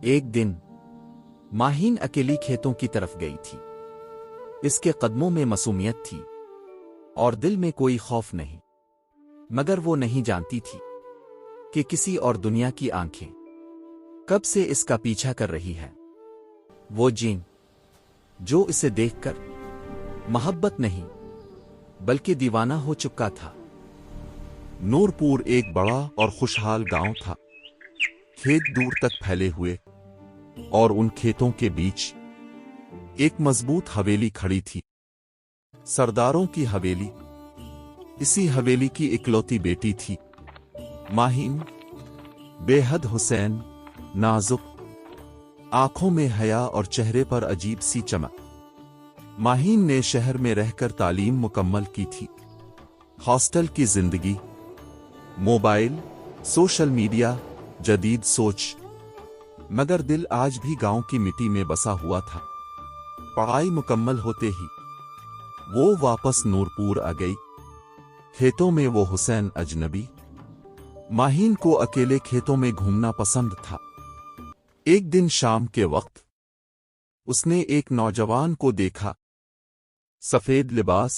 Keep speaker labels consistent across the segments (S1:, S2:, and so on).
S1: ایک دن ماہین اکیلی کھیتوں کی طرف گئی تھی۔ اس کے قدموں میں معصومیت تھی اور دل میں کوئی خوف نہیں، مگر وہ نہیں جانتی تھی کہ کسی اور دنیا کی آنکھیں کب سے اس کا پیچھا کر رہی ہے۔ وہ جین جو اسے دیکھ کر محبت نہیں بلکہ دیوانہ ہو چکا تھا۔
S2: نور پور ایک بڑا اور خوشحال گاؤں تھا۔ کھیت دور تک پھیلے ہوئے اور ان کھیتوں کے بیچ ایک مضبوط حویلی کھڑی تھی، سرداروں کی حویلی۔ اسی حویلی کی اکلوتی بیٹی تھی ماہین، بے حد حسین، نازک، آنکھوں میں حیا اور چہرے پر عجیب سی چمک۔ ماہین نے شہر میں رہ کر تعلیم مکمل کی تھی۔ ہاسٹل کی زندگی، موبائل، سوشل میڈیا، جدید سوچ، مگر دل آج بھی گاؤں کی مٹی میں بسا ہوا تھا۔ پڑھائی مکمل ہوتے ہی وہ واپس نورپور آ گئی۔ کھیتوں میں وہ حسین اجنبی۔ ماہین کو اکیلے کھیتوں میں گھومنا پسند تھا۔ ایک دن شام کے وقت اس نے ایک نوجوان کو دیکھا، سفید لباس،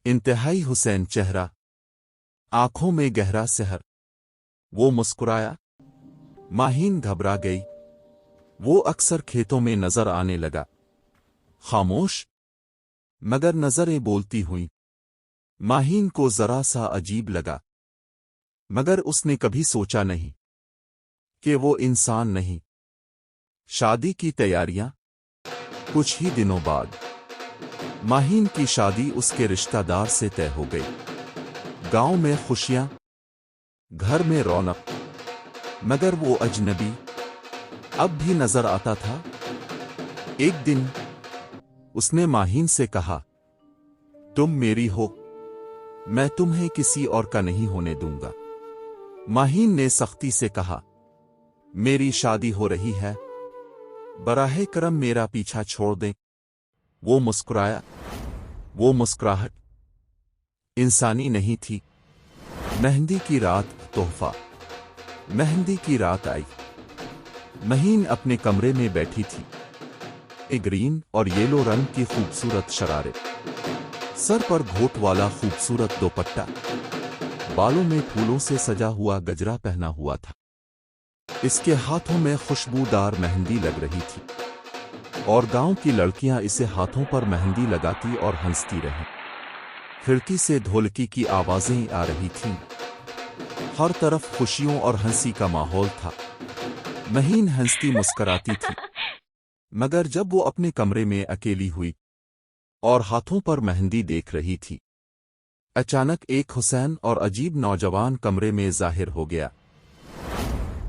S2: انتہائی حسین چہرہ، آنکھوں میں گہرا سحر۔ وہ مسکرایا۔ ماہین گھبرا گئی۔ وہ اکثر کھیتوں میں نظر آنے لگا، خاموش، مگر نظریں بولتی ہوئیں۔ ماہین کو ذرا سا عجیب لگا، مگر اس نے کبھی سوچا نہیں کہ وہ انسان نہیں۔ شادی کی تیاریاں۔ کچھ ہی دنوں بعد ماہین کی شادی اس کے رشتہ دار سے طے ہو گئی۔ گاؤں میں خوشیاں، گھر میں رونق، مگر وہ اجنبی اب بھی نظر آتا تھا۔ ایک دن اس نے ماہین سے کہا، تم میری ہو، میں تمہیں کسی اور کا نہیں ہونے دوں گا۔ ماہین نے سختی سے کہا، میری شادی ہو رہی ہے، براہ کرم میرا پیچھا چھوڑ دیں۔ وہ مسکرایا۔ وہ مسکراہٹ انسانی نہیں تھی۔ مہندی کی رات تحفہ۔ مہندی کی رات آئی۔ ماہین اپنے کمرے میں بیٹھی تھی۔ گرین اور یلو رنگ کی خوبصورت شرارے، سر پر گھوٹ والا خوبصورت دوپٹہ، بالوں میں پھولوں سے سجا ہوا گجرا پہنا ہوا تھا۔ اس کے ہاتھوں میں خوشبودار مہندی لگ رہی تھی، اور گاؤں کی لڑکیاں اسے ہاتھوں پر مہندی لگاتی اور ہنستی رہیں۔ کھڑکی سے ڈھولکی کی آوازیں آ رہی تھیں۔ ہر طرف خوشیوں اور ہنسی کا ماحول تھا۔ ماہین ہنستی مسکراتی تھی، مگر جب وہ اپنے کمرے میں اکیلی ہوئی اور ہاتھوں پر مہندی دیکھ رہی تھی، اچانک ایک حسین اور عجیب نوجوان کمرے میں ظاہر ہو گیا۔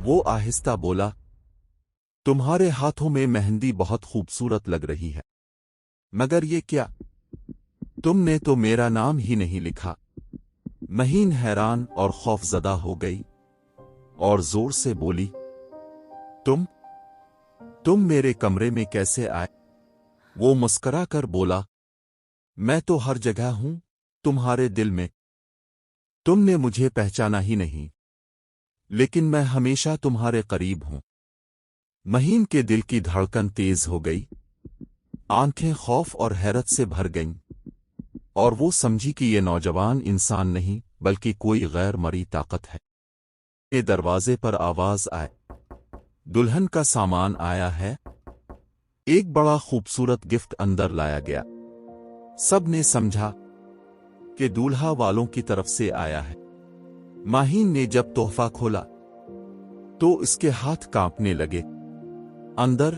S2: وہ آہستہ بولا، تمہارے ہاتھوں میں مہندی بہت خوبصورت لگ رہی ہے، مگر یہ کیا؟ تم نے تو میرا نام ہی نہیں لکھا۔ ماہین حیران اور خوف زدہ ہو گئی اور زور سے بولی، تم میرے کمرے میں کیسے آئے؟ وہ مسکرا کر بولا، میں تو ہر جگہ ہوں، تمہارے دل میں۔ تم نے مجھے پہچانا ہی نہیں، لیکن میں ہمیشہ تمہارے قریب ہوں۔ ماہین کے دل کی دھڑکن تیز ہو گئی، آنکھیں خوف اور حیرت سے بھر گئیں، اور وہ سمجھی کہ یہ نوجوان انسان نہیں بلکہ کوئی غیر مرئی طاقت ہے۔ یہ دروازے پر آواز آئے، دلہن کا سامان آیا ہے۔ ایک بڑا خوبصورت گفٹ اندر لایا گیا۔ سب نے سمجھا کہ دولہا والوں کی طرف سے آیا ہے۔ ماہین نے جب تحفہ کھولا تو اس کے ہاتھ کانپنے لگے۔ اندر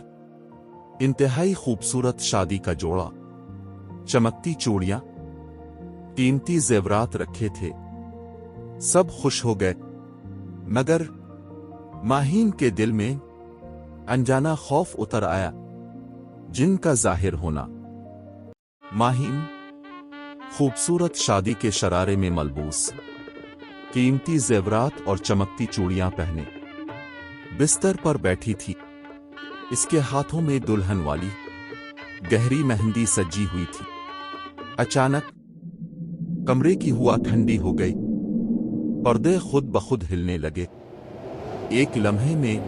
S2: انتہائی خوبصورت شادی کا جوڑا، چمکتی چوڑیاں، قیمتی زیورات رکھے تھے۔ سب خوش ہو گئے، مگر ماہین کے دل میں انجانا خوف اتر آیا، جن کا ظاہر ہونا۔ ماہین خوبصورت شادی کے شرارے میں ملبوس، قیمتی زیورات اور چمکتی چوڑیاں پہنے بستر پر بیٹھی تھی۔ اس کے ہاتھوں میں دلہن والی گہری مہندی سجی ہوئی تھی۔ اچانک کمرے کی ہوا ٹھنڈی ہو گئی، پردے خود بخود ہلنے لگے۔ ایک لمحے میں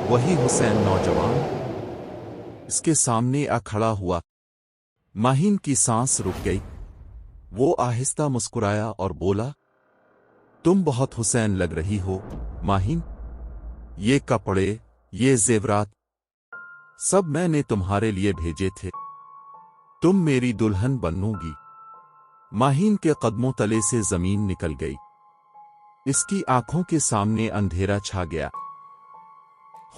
S2: وہی حسین نوجوان اس کے سامنے آ کھڑا ہوا۔ ماہین کی سانس رک گئی۔ وہ آہستہ مسکرایا اور بولا، تم بہت حسین لگ رہی ہو ماہین۔ یہ کپڑے، یہ زیورات، سب میں نے تمہارے لیے بھیجے تھے۔ تم میری دلہن بنو گی۔ ماہین کے قدموں تلے سے زمین نکل گئی۔ اس کی آنکھوں کے سامنے اندھیرا چھا گیا۔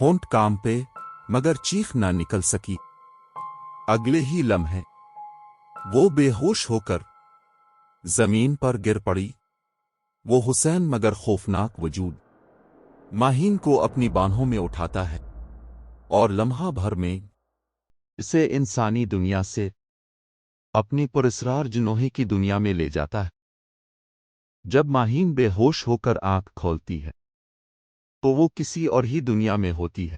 S2: ہونٹ کانپے مگر چیخ نہ نکل سکی۔ اگلے ہی لمحے وہ بے ہوش ہو کر زمین پر گر پڑی۔ وہ حسین مگر خوفناک وجود ماہین کو اپنی بانہوں میں اٹھاتا ہے اور لمحہ بھر میں اسے انسانی دنیا سے اپنی پراسرار جنوہی کی دنیا میں لے جاتا ہے۔ جب ماہین بے ہوش ہو کر آنکھ کھولتی ہے تو وہ کسی اور ہی دنیا میں ہوتی ہے۔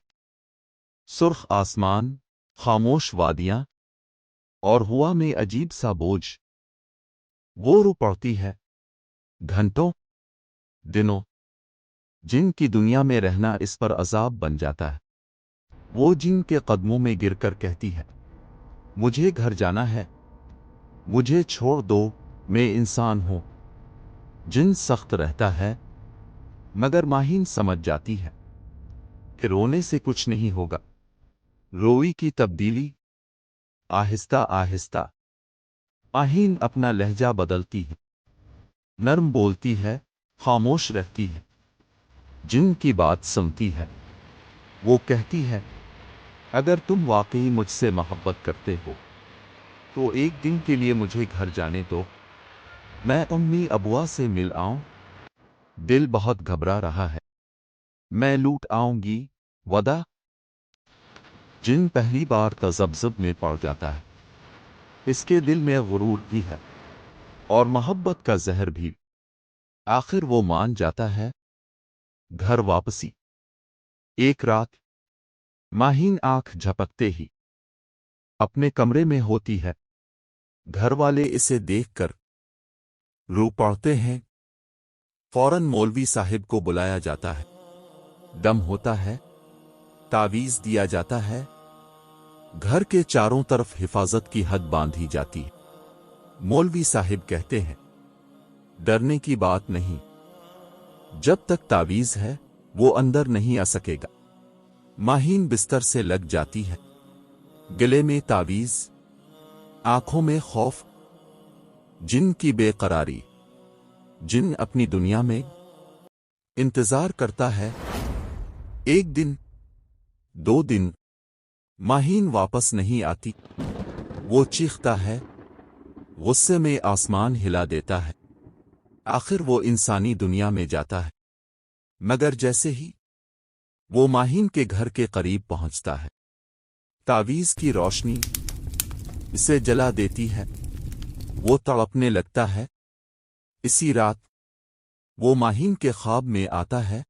S2: سرخ آسمان، خاموش وادیاں اور ہوا میں عجیب سا بوجھ۔ وہ رو پڑتی ہے۔ گھنٹوں، دنوں، جن کی دنیا میں رہنا اس پر عذاب بن جاتا ہے۔ وہ جن کے قدموں میں گر کر کہتی ہے، مجھے گھر جانا ہے، مجھے چھوڑ دو، میں انسان ہوں۔ جن سخت رہتا ہے مگر ماہین سمجھ جاتی ہے کہ رونے سے کچھ نہیں ہوگا۔ روئی کی تبدیلی آہستہ آہستہ۔ ماہین اپنا لہجہ بدلتی ہے، نرم بولتی ہے، خاموش رہتی ہے۔ جن کی بات سنتی ہے وہ کہتی ہے، اگر تم واقعی مجھ سے محبت کرتے ہو تو ایک دن کے لیے مجھے گھر جانے دو، میں امی ابوا سے مل آؤں۔ دل بہت گھبرا رہا ہے، میں لوٹ آؤں گی، وعدہ۔ جن پہلی بار تذبذب میں پڑ جاتا ہے اس کے دل میں غرور بھی ہے اور محبت کا زہر بھی۔ آخر وہ مان جاتا ہے۔ گھر واپسی۔ ایک رات ماہین آنکھ جھپکتے ہی اپنے کمرے میں ہوتی ہے۔ گھر والے اسے دیکھ کر رو پڑتے ہیں۔ فوراً مولوی صاحب کو بلایا جاتا ہے۔ دم ہوتا ہے، تعویذ دیا جاتا ہے، گھر کے چاروں طرف حفاظت کی حد باندھی جاتی ہے۔ مولوی صاحب کہتے ہیں، ڈرنے کی بات نہیں، جب تک تعویذ ہے وہ اندر نہیں آ سکے گا۔ ماہین بستر سے لگ جاتی ہے، گلے میں تعویذ، آنکھوں میں خوف، جن کی بے قراری۔ جن اپنی دنیا میں انتظار کرتا ہے۔ ایک دن، 2 دن، ماہین واپس نہیں آتی۔ وہ چیختا ہے، غصے میں آسمان ہلا دیتا ہے۔ آخر وہ انسانی دنیا میں جاتا ہے، مگر جیسے ہی وہ ماہین کے گھر کے قریب پہنچتا ہے، تعویذ کی روشنی اسے جلا دیتی ہے۔ وہ تڑپنے لگتا ہے۔ اسی رات وہ ماہین کے خواب میں آتا ہے،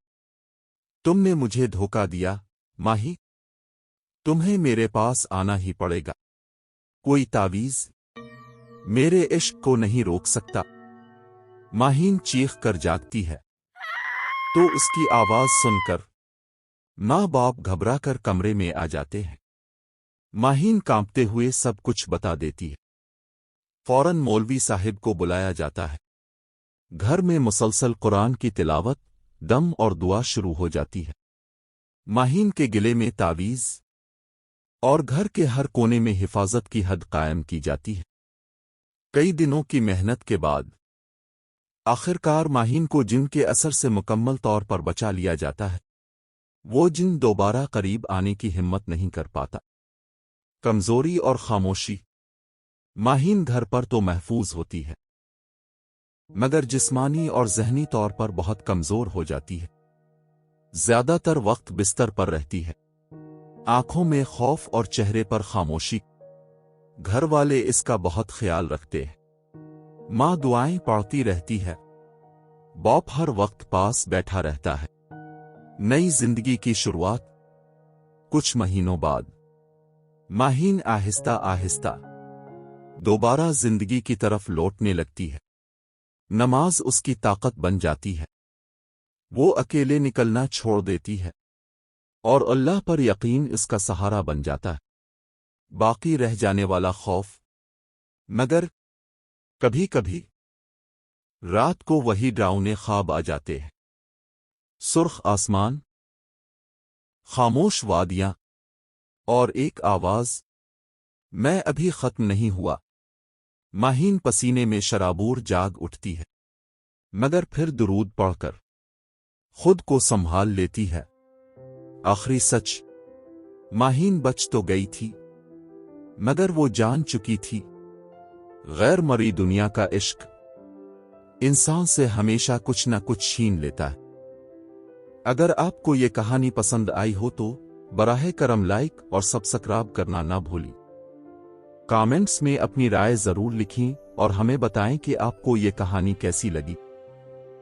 S2: تم نے مجھے دھوکا دیا ماہی، تمہیں میرے پاس آنا ہی پڑے گا۔ کوئی تعویذ میرے عشق کو نہیں روک سکتا۔ ماہین چیخ کر جاگتی ہے تو اس کی آواز سن کر ماں باپ گھبرا کر کمرے میں آ جاتے ہیں۔ ماہین کانپتے ہوئے سب کچھ بتا دیتی ہے۔ فوراً مولوی صاحب کو بلایا جاتا ہے۔ گھر میں مسلسل قرآن کی تلاوت، دم اور دعا شروع ہو جاتی ہے۔ ماہین کے گلے میں تعویذ اور گھر کے ہر کونے میں حفاظت کی حد قائم کی جاتی ہے۔ کئی دنوں کی محنت کے بعد آخرکار ماہین کو جن کے اثر سے مکمل طور پر بچا لیا جاتا ہے۔ وہ جن دوبارہ قریب آنے کی ہمت نہیں کر پاتا۔ کمزوری اور خاموشی۔ ماہین گھر پر تو محفوظ ہوتی ہے مگر جسمانی اور ذہنی طور پر بہت کمزور ہو جاتی ہے۔ زیادہ تر وقت بستر پر رہتی ہے، آنکھوں میں خوف اور چہرے پر خاموشی۔ گھر والے اس کا بہت خیال رکھتے ہیں۔ ماں دعائیں پڑھتی رہتی ہے، باپ ہر وقت پاس بیٹھا رہتا ہے۔ نئی زندگی کی شروعات۔ کچھ مہینوں بعد ماہین آہستہ آہستہ دوبارہ زندگی کی طرف لوٹنے لگتی ہے۔ نماز اس کی طاقت بن جاتی ہے۔ وہ اکیلے نکلنا چھوڑ دیتی ہے۔ اور اللہ پر یقین اس کا سہارا بن جاتا ہے، باقی رہ جانے والا خوف۔ مگر کبھی کبھی رات کو وہی ڈراؤنے خواب آ جاتے ہیں، سرخ آسمان، خاموش وادیاں، اور ایک آواز، میں ابھی ختم نہیں ہوا۔ ماہین پسینے میں شرابور جاگ اٹھتی ہے، مگر پھر درود پڑھ کر خود کو سنبھال لیتی ہے۔ آخری سچ، ماہین بچ تو گئی تھی، مگر وہ جان چکی تھی، غیر مری دنیا کا عشق انسان سے ہمیشہ کچھ نہ کچھ چھین لیتا ہے۔ اگر آپ کو یہ کہانی پسند آئی ہو تو براہ کرم لائک اور سبسکرائب کرنا نہ بھولیں۔ کامنٹس میں اپنی رائے ضرور لکھیں اور ہمیں بتائیں کہ آپ کو یہ کہانی کیسی لگی۔